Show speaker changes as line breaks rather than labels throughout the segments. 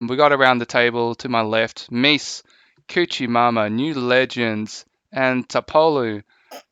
We got around the table to my left, Meese, Kuchimama, New Legends, and Tapolu.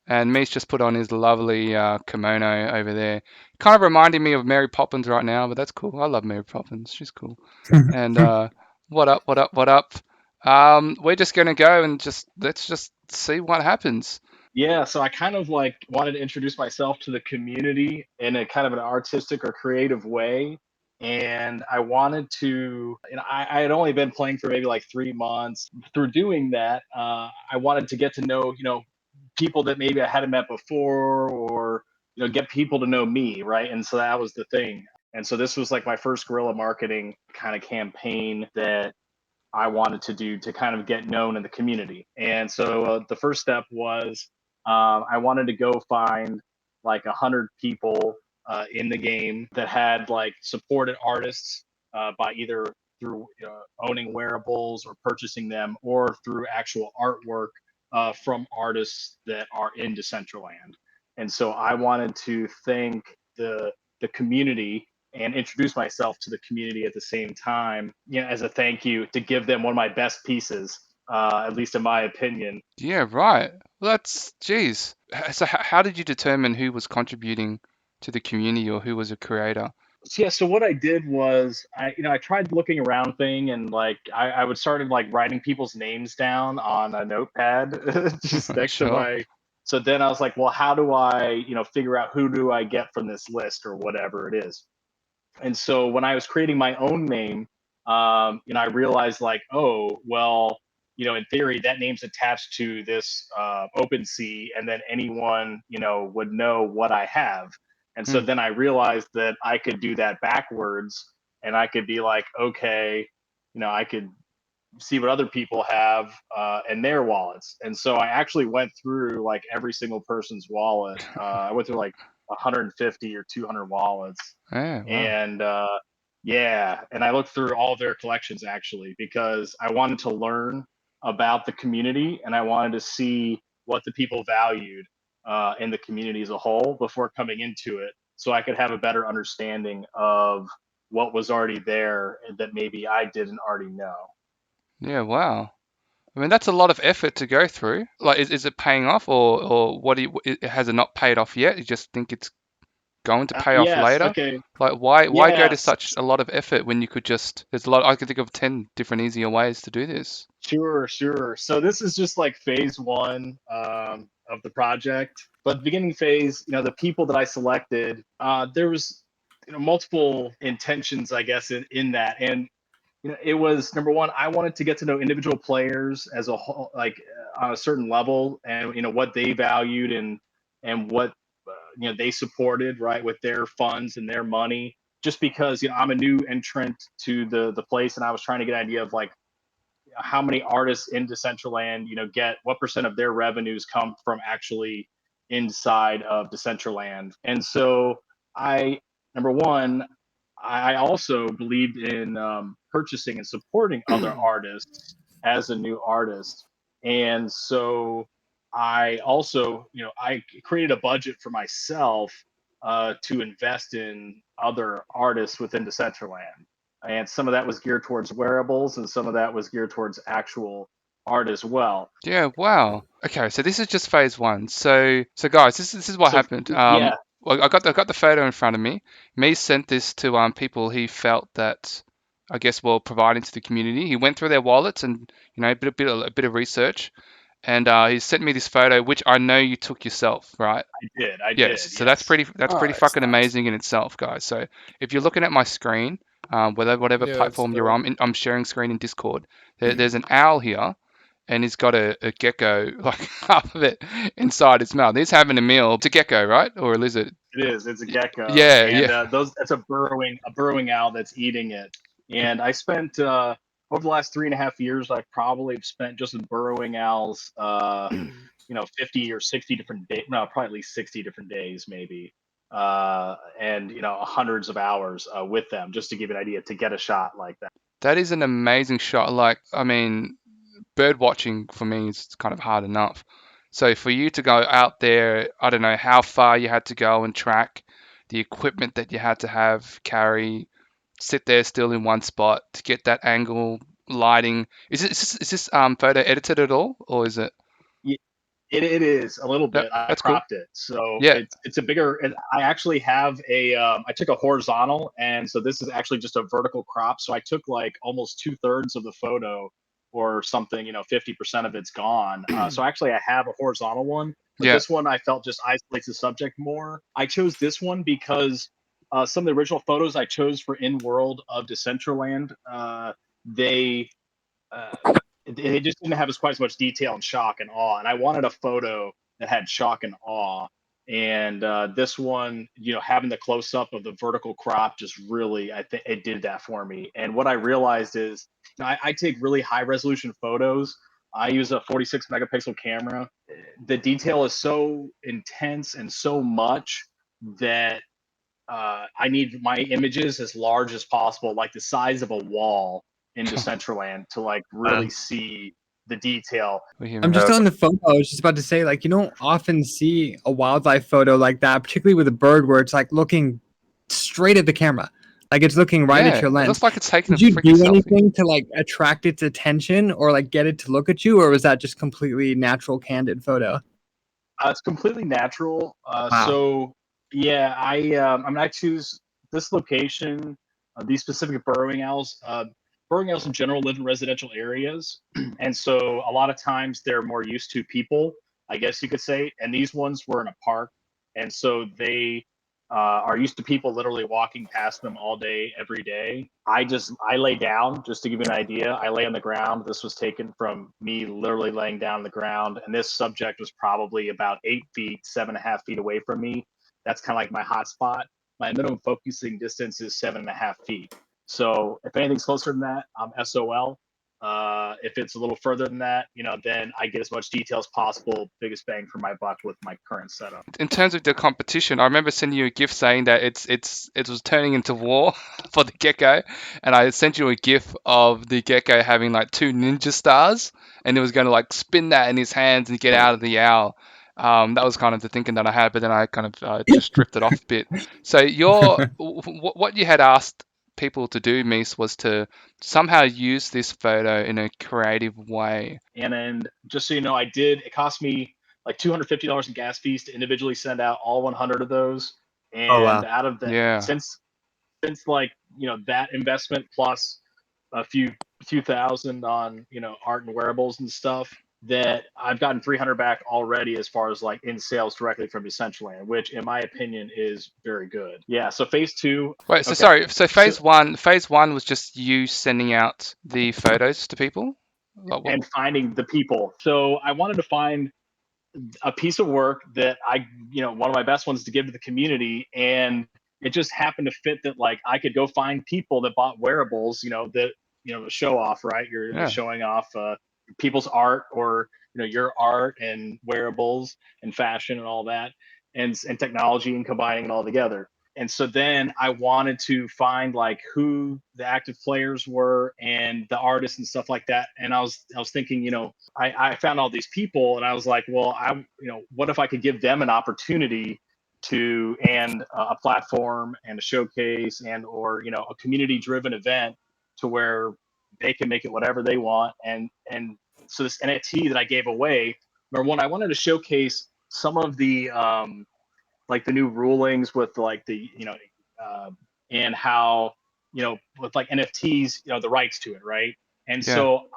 And Meese just put on his lovely kimono over there. Kind of reminding me of Mary Poppins right now, but that's cool. I love Mary Poppins. She's cool. And what up, what up, what up? We're just gonna go and let's just see what happens.
Yeah, so I kind of like wanted to introduce myself to the community in a kind of an artistic or creative way. And I wanted to, I had only been playing for maybe like 3 months. Through doing that, I wanted to get to know, people that maybe I hadn't met before, or, get people to know me, right? And so that was the thing. And so this was like my first guerrilla marketing kind of campaign that I wanted to do to kind of get known in the community. And so the first step was I wanted to go find like 100 people in the game that had like supported artists by either through owning wearables or purchasing them, or through actual artwork from artists that are in Decentraland. And so I wanted to thank the community and introduce myself to the community at the same time, as a thank you, to give them one of my best pieces, at least in my opinion.
Yeah, right. Well, that's geez. So how did you determine who was contributing to the community or who was a creator?
So, yeah, so what I did was I tried looking around thing, and like I would started like writing people's names down on a notepad just next to
Sure.
my. So then I was like, well, how do I figure out who do I get from this list or whatever it is. And so when I was creating my own name, I realized like, oh, well, in theory, that name's attached to this OpenSea, and then anyone, would know what I have. And so
Hmm.
then I realized that I could do that backwards, and I could be like, okay, I could see what other people have in their wallets. And so I actually went through like every single person's wallet. I went through like 150 or 200 wallets,
Yeah, wow.
and yeah, and I looked through all their collections actually because I wanted to learn about the community, and I wanted to see what the people valued in the community as a whole before coming into it, so I could have a better understanding of what was already there that maybe I didn't already know.
Yeah, wow. I mean, that's a lot of effort to go through. Like, is it paying off, or what do has it not paid off yet? You just think it's going to pay off
Yes.
later?
Okay.
Like, why go to
Yes.
such a lot of effort when you could just, there's a lot, I could think of 10 different easier ways to do this.
Sure. Sure. So this is just like phase one of the project. But beginning phase, the people that I selected, there was multiple intentions, I guess, in that. And it was number one, I wanted to get to know individual players as a whole, like on a certain level, and what they valued, and what they supported, right, with their funds and their money. Just because I'm a new entrant to the place, and I was trying to get an idea of like how many artists in Decentraland, get what percent of their revenues come from actually inside of Decentraland. And so I, number one, I also believed in purchasing and supporting other artists as a new artist. And so I also, I created a budget for myself to invest in other artists within Decentraland. And some of that was geared towards wearables, and some of that was geared towards actual art as well.
Yeah, wow. Okay, so this is just phase one. So guys, this is what
So
happened.
yeah.
Well, I got the photo in front of me. Me sent this to people he felt that, I guess, well, providing to the community. He went through their wallets and a bit of research, and he sent me this photo, which I know you took yourself, right?
I
Yes.
did,
So
yes.
that's pretty
Nice,
fucking
nice.
amazing in itself, guys. So if you're looking at my screen, whatever
Yeah, it's
platform you're
the
on, I'm sharing screen in Discord. There's an owl here and he's got a gecko, like half of it inside his mouth. He's having a meal. It's a gecko, right? Or a lizard?
It is. It's a gecko,
Yeah,
and
yeah.
those that's a burrowing owl that's eating it. And I spent over the last 3.5 years, I probably have spent just with burrowing owls, 50 or 60 different days. No, probably at least 60 different days, maybe, and hundreds of hours with them, just to give you an idea, to get a shot like that.
That is an amazing shot. Like, I mean, bird watching for me is kind of hard enough. So for you to go out there, I don't know how far you had to go and track the equipment that you had to have carry. sit there still in one spot to get that angle, lighting. Is this photo edited at all, or is it?
Y- it is a little
Yep,
bit. I
that's cool.
cropped it, so
Yeah.
it's a bigger. I actually have a. I took a horizontal, and so this is actually just a vertical crop. So I took like almost 2/3 of the photo, or something. 50% of it's gone. So actually, I have a horizontal one, but
Yeah.
this one I felt just isolates the subject more. I chose this one because some of the original photos I chose for In World of Decentraland, they uh, it just didn't have as quite as much detail and shock and awe. And I wanted a photo that had shock and awe. And this one, having the close up of the vertical crop just really, I think it did that for me. And what I realized is, I take really high resolution photos. I use a 46 megapixel camera. The detail is so intense and so much that I need my images as large as possible, like the size of a wall in Decentraland, to like
Uh,
really see the detail.
We hear me
I'm
now.
just on the photo. I was just about to say, like, you don't often see a wildlife photo like that, particularly with a bird where it's like looking straight at the camera, like it's looking right at
Yeah,
your
it
lens.
looks like it's taking a
Did you
freaking
do
selfie.
anything to like attract its attention or like get it to look at you, or was that just completely natural, candid photo?
It's completely natural.
Wow.
So yeah, I choose this location, these specific burrowing owls. Burrowing owls in general live in residential areas, and so a lot of times they're more used to people, I guess you could say. And these ones were in a park, and so they are used to people literally walking past them all day, every day. I lay down, just to give you an idea. I lay on the ground. This was taken from me literally laying down on the ground, and this subject was probably about 8 feet, 7.5 feet away from me. That's kind of like my hot spot. My minimum focusing distance is 7.5 feet. So if anything's closer than that, I'm SOL. If it's a little further than that, then I get as much detail as possible, biggest bang for my buck with my current setup.
In terms of the competition, I remember sending you a GIF saying that it was turning into war for the gecko, and I sent you a GIF of the gecko having like two ninja stars, and it was going to like spin that in his hands and get out of the owl. That was kind of the thinking that I had, but then I kind of just stripped it off a bit. So what you had asked people to do, Meese, was to somehow use this photo in a creative way.
And then just so you know, it cost me like $250 in gas fees to individually send out all 100 of those.
Oh
And
wow.
out of that,
Yeah.
since like, that investment plus a few thousand on, art and wearables and stuff, that I've gotten 300 back already as far as like in sales directly from Decentraland, which in my opinion is very good. Yeah. So phase two.
Wait, so
Okay.
sorry. So
So
phase one was just you sending out the photos to people? Like what?
and finding the people. So I wanted to find a piece of work that one of my best ones to give to the community. And it just happened to fit that, like, I could go find people that bought wearables, that, show off, right? You're
Yeah.
showing off people's art, or, your art and wearables and fashion and all that, and technology, and combining it all together. And so then I wanted to find like who the active players were and the artists and stuff like that. And I was thinking, I found all these people, and I was like, well, what if I could give them an opportunity to, and a platform and a showcase, and or a community driven event, to where they can make it whatever they want. And so this NFT that I gave away, number one, I wanted to showcase some of the like the new rulings with like the uh, and how, with like NFTs, the rights to it, right? And
Yeah.
so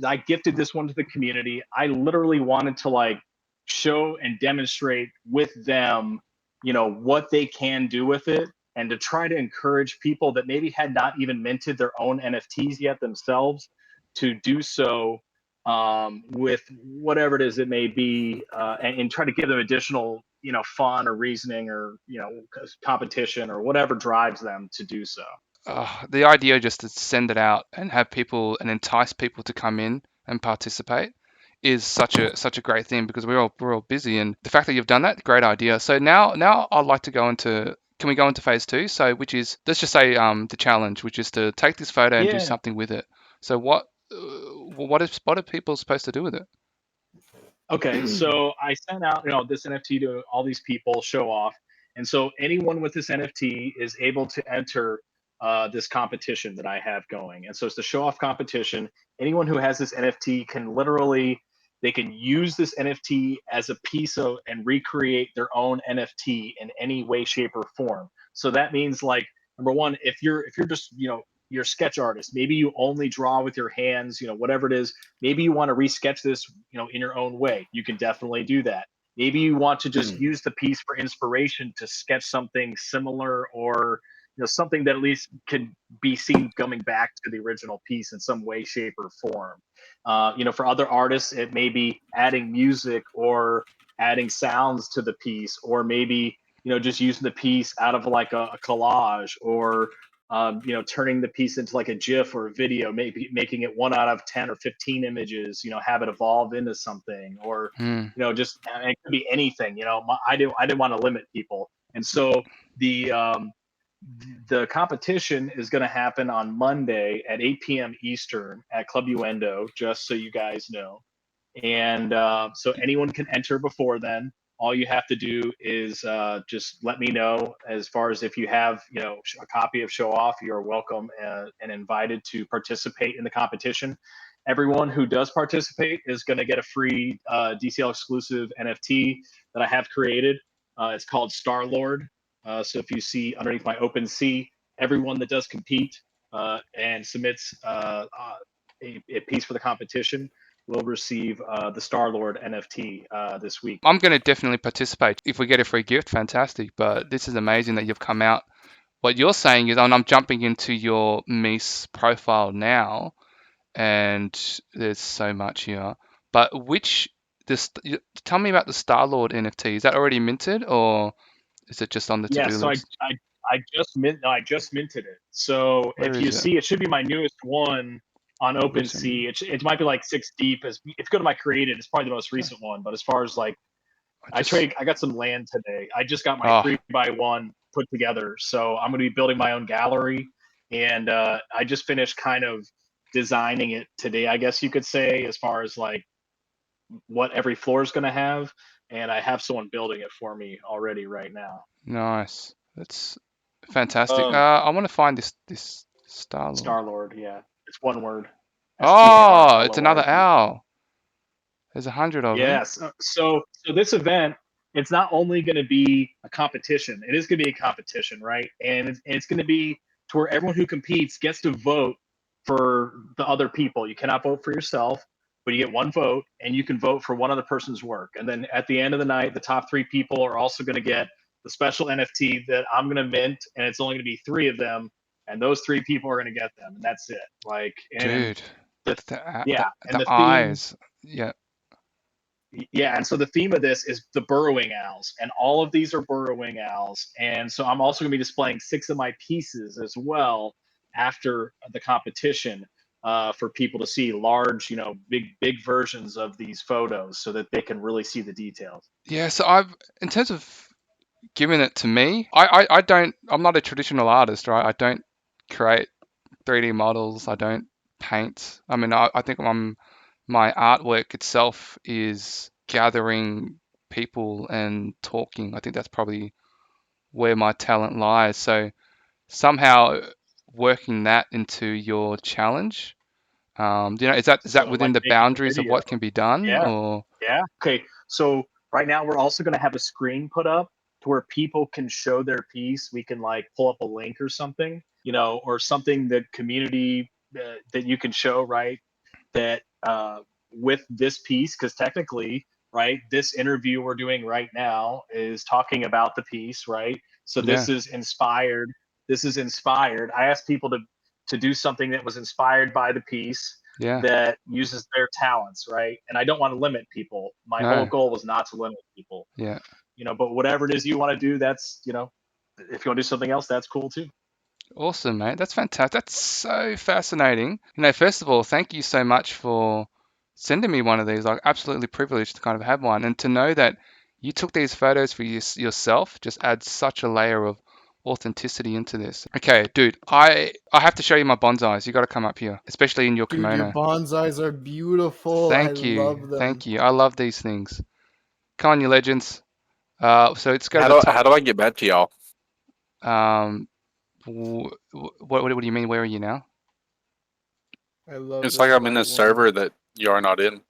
I gifted this one to the community. I literally wanted to like show and demonstrate with them, what they can do with it, and to try to encourage people that maybe had not even minted their own NFTs yet themselves to do so, with whatever it is it may be, and try to give them additional, fun or reasoning, or competition, or whatever drives them to do so.
The idea just to send it out and have people and entice people to come in and participate is such a great thing, because we're all busy, and the fact that you've done that, great idea. So now I'd like to go into, can we go into phase two? So which is, let's just say the challenge, which is to take this photo and do
Yeah.
something with it. So what are people supposed to do with it?
Okay, so I sent out, this NFT to all these people, show off, and so anyone with this NFT is able to enter this competition that I have going. And so it's the show off competition. Anyone who has this NFT can literally, they can use this NFT as a piece of and recreate their own NFT in any way, shape, or form. So that means like number one, if you're just, you're a sketch artist, maybe you only draw with your hands, whatever it is, maybe you want to resketch this, in your own way. You can definitely do that. Maybe you want to just use the piece for inspiration to sketch something similar, or something that at least can be seen coming back to the original piece in some way, shape, or form. For other artists, it may be adding music or adding sounds to the piece, or maybe just using the piece out of like a collage, or turning the piece into like a GIF or a video, maybe making it 1 out of 10 or 15 images, have it evolve into something, or
Mm.
just, it could be anything. I didn't want to limit people, and so the competition is going to happen on Monday at 8 p.m. Eastern at Club Uendo, just so you guys know. And so anyone can enter before then. All you have to do is just let me know. As far as if you have, a copy of Show Off, you're welcome and invited to participate in the competition. Everyone who does participate is going to get a free DCL exclusive NFT that I have created. It's called Star Lord. So if you see underneath my OpenSea, everyone that does compete and submits a piece for the competition will receive the Star Lord NFT this week.
I'm going to definitely participate. If we get a free gift, fantastic. But this is amazing that you've come out. What you're saying is, and I'm jumping into your Mease profile now, and there's so much here. But tell me about the Star Lord NFT. Is that already minted, or is it just on the
Yeah,
to-do
so
list?
I just minted it. So
Where
if
is
you
it?
see, it should be my newest one on
Recent.
OpenSea. It might be like 6 deep. If you go to my created, it's probably the most recent one. But as far as like, I got some land today. I just got my
Oh,
3x1 put together, so I'm going to be building my own gallery, and I just finished kind of designing it today, I guess you could say, as far as like what every floor is going to have, and I have someone building it for me already right now.
nice. That's fantastic.
Um,
I want to find this Star Lord.
Star Lord, yeah, it's one word.
Oh, it's another
StarLord.
owl. There's 100 of them.
Yes. So this event, it's not only going to be a competition. It is going to be a competition, right? And it's going to be to where everyone who competes gets to vote for the other people. You cannot vote for yourself, but you get one vote, and you can vote for one other person's work. And then at the end of the night, the top 3 people are also going to get the special NFT that I'm going to mint, and it's only going to be 3 of them, and those 3 people are going to get them, and that's it. Like, and
Dude,
the
the,
yeah, and
the
the theme,
eyes. Yeah.
yeah, and so the theme of this is the burrowing owls, and all of these are burrowing owls. And so I'm also going to be displaying 6 of my pieces as well after the competition, for people to see large, big versions of these photos so that they can really see the details.
Yeah, so in terms of giving it to me, I'm not a traditional artist, right? I don't create 3D models. I don't paint. I mean, I think my artwork itself is gathering people and talking. I think that's probably where my talent lies. So somehow working that into your challenge, is that
So
within
like
the
making a
boundaries of
video.
what can be done,
Yeah.
or
Yeah. Okay. So right now we're also going to have a screen put up to where people can show their piece. We can like pull up a link or something, or something that community that you can show, right? That with this piece, because technically, right, this interview we're doing right now is talking about the piece, right? So
yeah,
this is inspired. This is inspired. I asked people to do something that was inspired by the piece,
yeah,
that uses their talents, right? And I don't want to limit people. My whole
no,
goal was not to limit people,
yeah.
but whatever it is you want to do, that's, if you want to do something else, that's cool too.
Awesome, mate. That's fantastic. That's so fascinating. First of all, thank you so much for sending me one of these. I'm absolutely privileged to kind of have one, and to know that you took these photos for yourself just adds such a layer of authenticity into this. Okay, dude, I have to show you my bonsais. You got to come up here, especially in your
Dude, your
kimono.
bonsais are beautiful. I
Thank you,
love them.
thank you. I love these things. Come on, you legends. So let's go to
How
the
do
top.
how do I get back to y'all?
Um, What do you mean? Where are you now?
I love
It's
this
like I'm in
light
a
one.
server that you are not in.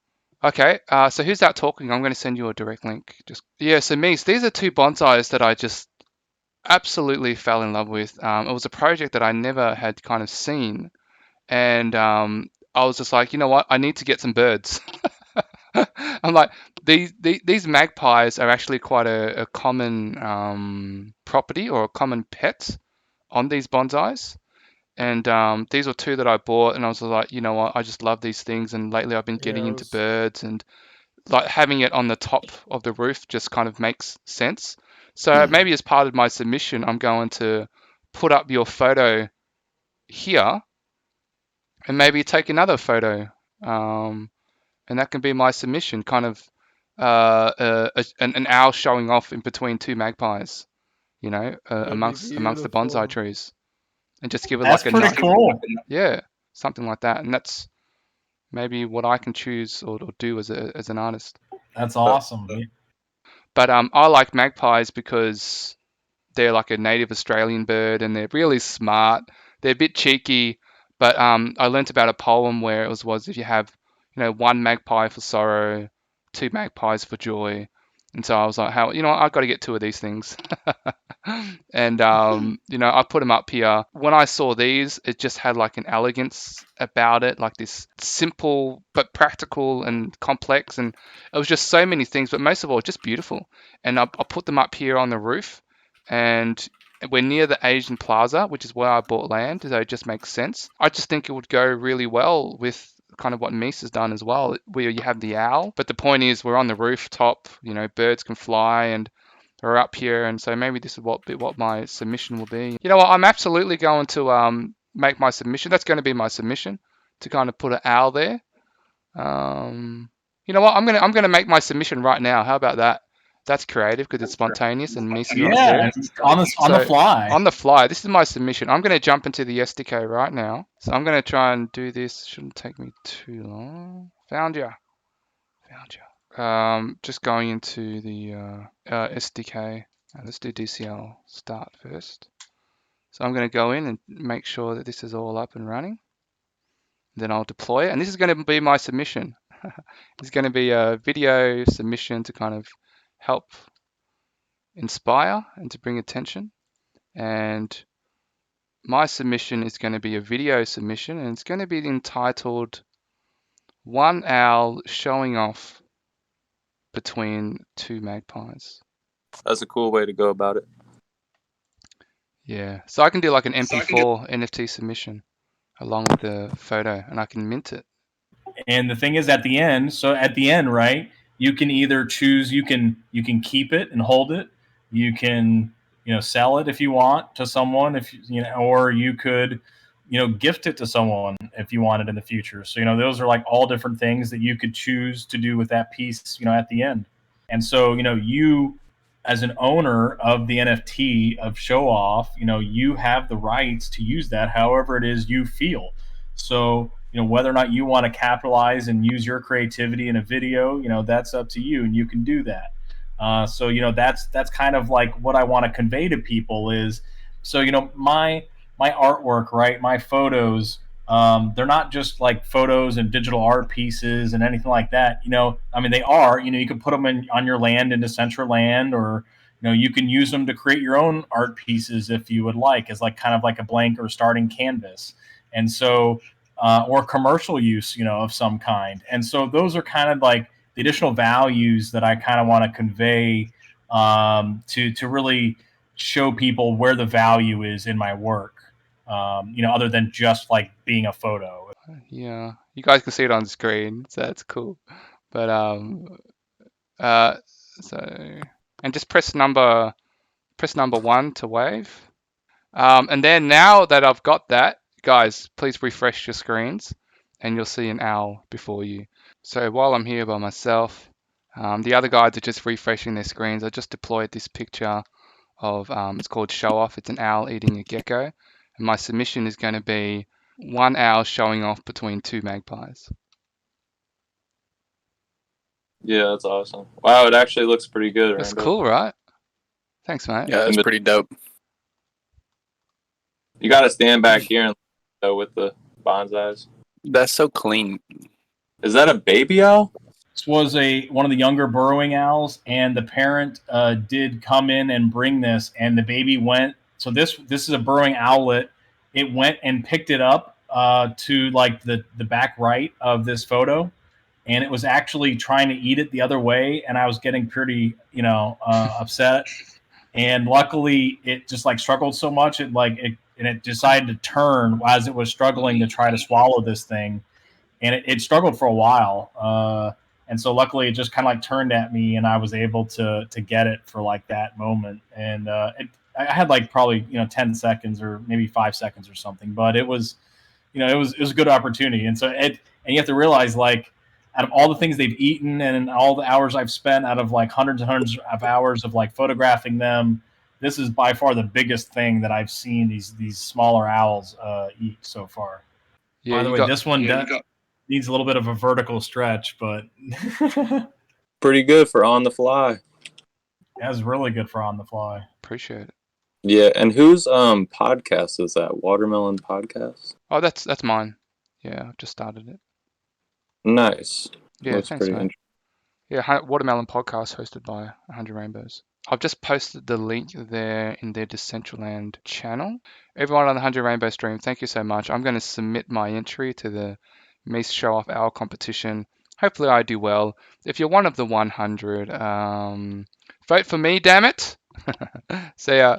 Okay, so who's that talking? I'm going to send you a direct link. So Meese, these are two bonsais that I just absolutely fell in love with. It was a project that I never had kind of seen, and I was just like, you know what, I need to get some birds. I'm like, these magpies are actually quite a common property or a common pet on these bonsais. And these were two that I bought, and I was like, you know what, I just love these things. And lately I've been getting into birds, and like having it on the top of the roof just kind of makes sense. So maybe as part of my submission, I'm going to put up your photo here and maybe take another photo. And that can be my submission, kind of an owl showing off in between two magpies,
That'd be
amongst the bonsai
beautiful.
trees, and just give it
That's
like a
pretty cool.
yeah, something like that. And that's maybe what I can choose or do as an artist.
That's awesome.
But I like magpies because they're like a native Australian bird, and they're really smart. They're a bit cheeky, but I learnt about a poem where it was if you have, one magpie for sorrow, two magpies for joy. And so I was like, I've got to get two of these things. And I put them up here. When I saw these, it just had like an elegance about it, like this simple but practical and complex, and it was just so many things, but most of all, just beautiful. And I put them up here on the roof, and we're near the Asian Plaza, which is where I bought land, so it just makes sense. I just think it would go really well with kind of what Meese has done as well, where you have the owl. But the point is, we're on the rooftop, birds can fly, and we're up here, and so maybe this is what my submission will be. You know what? I'm absolutely going to make my submission. That's going to be my submission, to kind of put an owl there. You know what? I'm gonna make my submission right now. How about that? That's creative because it's spontaneous and Meese is not
Yeah,
there.
on the
So,
fly.
On the fly. This is my submission. I'm going to jump into the SDK right now. So I'm going to try and do this. Shouldn't take me too long. Found you. Just going into the SDK. Let's do DCL start first. So I'm going to go in and make sure that this is all up and running. Then I'll deploy it. And this is going to be my submission. It's going to be a video submission to kind of help inspire and to bring attention. And my submission is going to be a video submission, and it's going to be entitled One Owl Showing Off Between Two Magpies.
That's a cool way to go about it.
Yeah, so I can do like an MP4 NFT submission along with the photo, and I can mint it.
And the thing is, at the end, right, you can either choose, you can keep it and hold it. You can, sell it if you want to someone, or you could, gift it to someone if you want it in the future. So, those are like all different things that you could choose to do with that piece, at the end. And so, you as an owner of the NFT of Show Off, you have the rights to use that however it is you feel. So, whether or not you want to capitalize and use your creativity in a video, that's up to you, and you can do that. So, that's kind of like what I want to convey to people is, so, my artwork, right, my photos, they're not just like photos and digital art pieces and anything like that. I mean, they are, you can put them on your land in Decentraland, or, you can use them to create your own art pieces if you would like, as like kind of like a blank or starting canvas. And so, or commercial use, of some kind. And so those are kind of like the additional values that I kind of want to convey, to really show people where the value is in my work, other than just like being a photo.
Yeah, you guys can see it on the screen, so that's cool. But so, and just press number 1 to wave. And then now that I've got that, guys, please refresh your screens and you'll see an owl before you. So while I'm here by myself, the other guys are just refreshing their screens. I just deployed this picture of, it's called Show Off. It's an owl eating a gecko. And my submission is going to be one owl showing off between two magpies.
Yeah, that's awesome. Wow, it actually looks pretty good.
That's
Randall.
cool, right? Thanks, mate.
Yeah, that's pretty dope.
You got to stand back here and with the bonsais.
That's so clean.
Is that a baby owl?
This was one of the younger burrowing owls, and the parent did come in and bring this, and the baby went. So this is a burrowing owlet. It went and picked it up to like the back right of this photo, and it was actually trying to eat it the other way, and I was getting pretty upset. And luckily, it just like struggled so much, it decided to turn as it was struggling to try to swallow this thing, and it struggled for a while. And so luckily, it just kind of like turned at me, and I was able to get it for like that moment. And I had like probably 10 seconds or maybe 5 seconds or something, but it was it was a good opportunity. And so and you have to realize, like, out of all the things they've eaten and all the hours I've spent, out of like hundreds and hundreds of hours of like photographing them, this is by far the biggest thing that I've seen these smaller owls eat so far.
Yeah,
By the way, this one needs a little bit of a vertical stretch, but
Pretty good for on the fly.
that's really good for on the fly.
appreciate it.
Yeah, and whose podcast is that? Watermelon Podcast?
Oh, that's mine. Yeah, I've just started it.
Nice.
Yeah,
Looks
thanks,
pretty
mate.
interesting.
Yeah, Watermelon Podcast hosted by 100 Rainbows. I've just posted the link there in their Decentraland channel. Everyone on the 100 Rainbow stream, thank you so much. I'm going to submit my entry to the Mease Show Off Owl competition. Hopefully I do well. If you're one of the 100, vote for me, damn it. See ya.